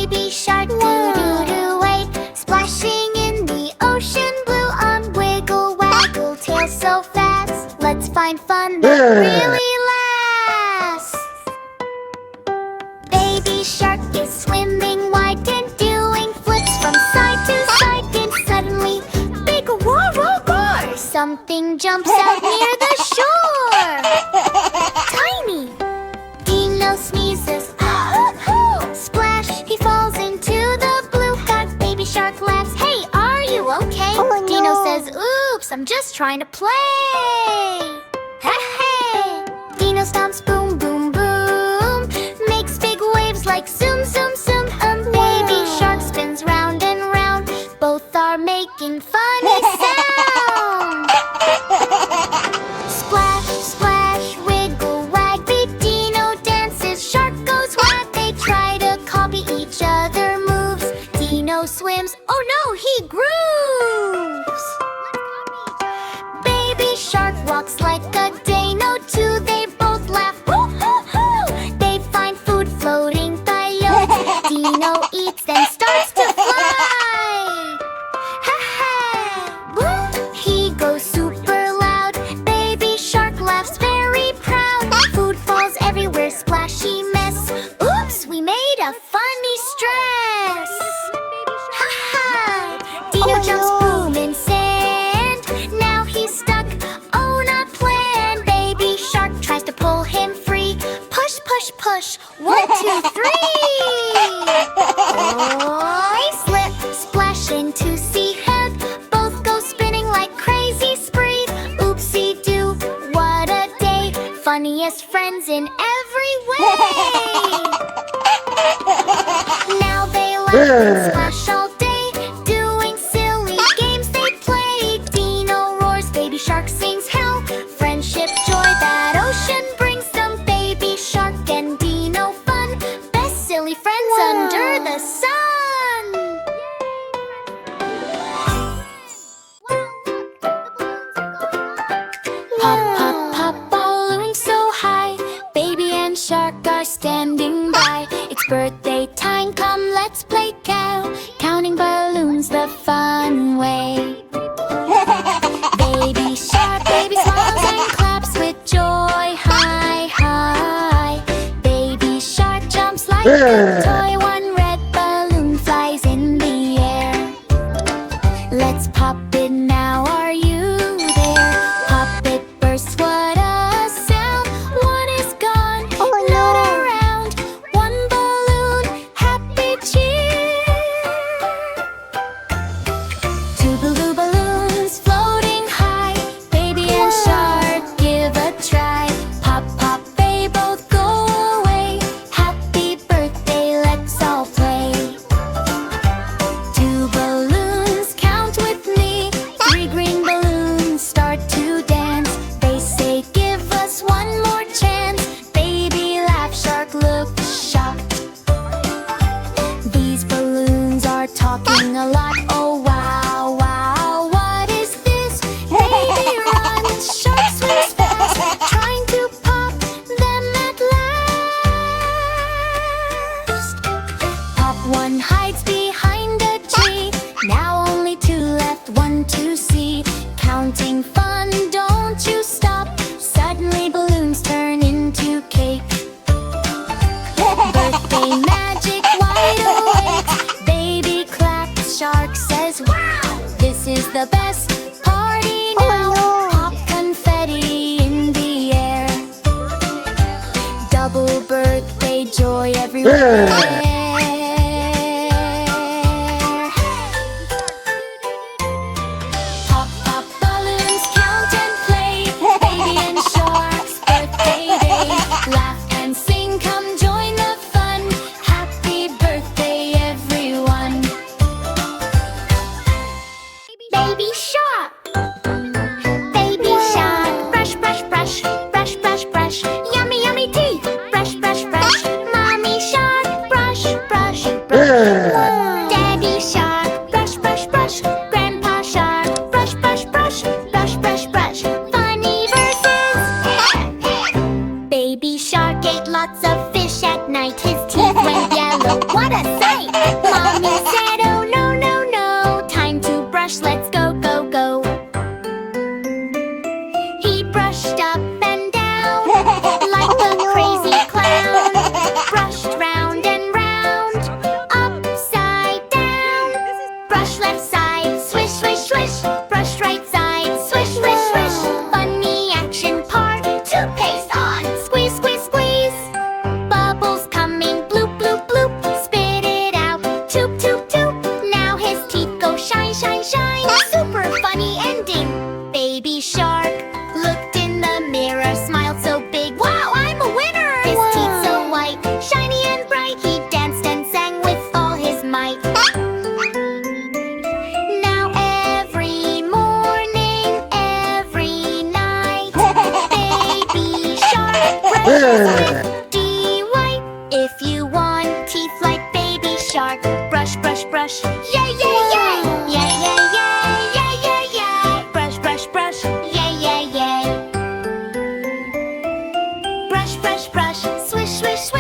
Baby shark doo-doo-doo wade, splashing in the ocean blue on wiggle waggle tail so fast. Let's find fun that really lasts. Baby shark is swimming wide and doing flips from side to side. Then suddenly, big roar, roar, roar! Something jumps out near the shore. Tiny Dino sneezes, splash! He falls into the blue. Got baby shark laughs. Hey, are you okay? Oh, Dino no. says, oops, I'm just trying to play. Hey! Dino stomps, boom, boom, boom. Makes big waves like zoom, zoom, zoom. Baby shark spins round and round. Both are making funny sounds. Splash, splash, wiggle, wag. Big Dino dances, shark goes whack. They try to copy each other moves. Dino swims, oh no, he grooves. Baby shark walks like a day, no two, they both laugh. Hoo, hoo, hoo. They find food floating by Dino eats, then starts to fly. Ha ha! Woo! He goes super loud. Baby shark laughs very proud. Food falls everywhere, splashy mess. Oops, we made a funny stress. Ha ha! Dino jumps, boom, in sand. Now he's stuck, oh not planned. Baby shark tries to pull him free. Push, push, push, 1, 2, 3. I slip, splash into sea head. Both go spinning like crazy spree. Oopsie doo, what a day. Funniest friends in every way. Now they laugh and splash all day, doing silly games they play. Dino roars, baby shark sings help. Friendship, joy that ocean brings them. Baby shark and Dino fun. Best silly friends under the sun. Pop, pop, pop, balloon so high. Baby and shark are standing by. It's birthday time, come let's play cow. Counting balloons the fun way. Baby shark, baby smiles and claps with joy. High, high. Baby shark jumps like a toy. One red balloon flies in the air. Let's pop it now, are you there? Pop it bursts, what a sound. One is gone, not around. One balloon, happy cheer. Two blue balloons floating high. Baby and shark give a try. Pop, pop, they both go away. Happy birthday, let's all play. Two balloons, count with me. Three green balloons start to dance. They say, give us one more chance. Baby laugh, shark look shocked. These balloons are talking a lot. Oh wow, wow, what is this? Baby runs, shark swims fast, trying to pop them at last. Pop one hides behind a tree. Now only two left, one to see. Counting fun, don't you stop. Suddenly balloons turn into cake. Birthday magic, wide awake. Baby claps, shark says, wow! This is the best party now. Pop confetti in the air. Double birthday joy everywhere. Pop, pop, balloons, count and play. Baby and shark's birthday day. Laugh and sing, come join the fun. Happy birthday, everyone. Baby shark. Baby shark. Brush, brush, brush. Brush, brush, brush. Yummy, yummy teeth. Brush, brush, brush. Mommy shark. Brush, brush, brush. Daddy shark. Brush, brush, brush. Grandpa shark. Brush, brush, brush. Brush, brush, brush. Funny verses. Baby shark ate lots of fish at night. His teeth went yellow. What a sight! brush. Yay, yay, yay! Yay, yay, yay! Yay, yay, yay! Brush, brush, brush. Yay, yay, yay! Brush, brush, brush. Swish, swish, swish.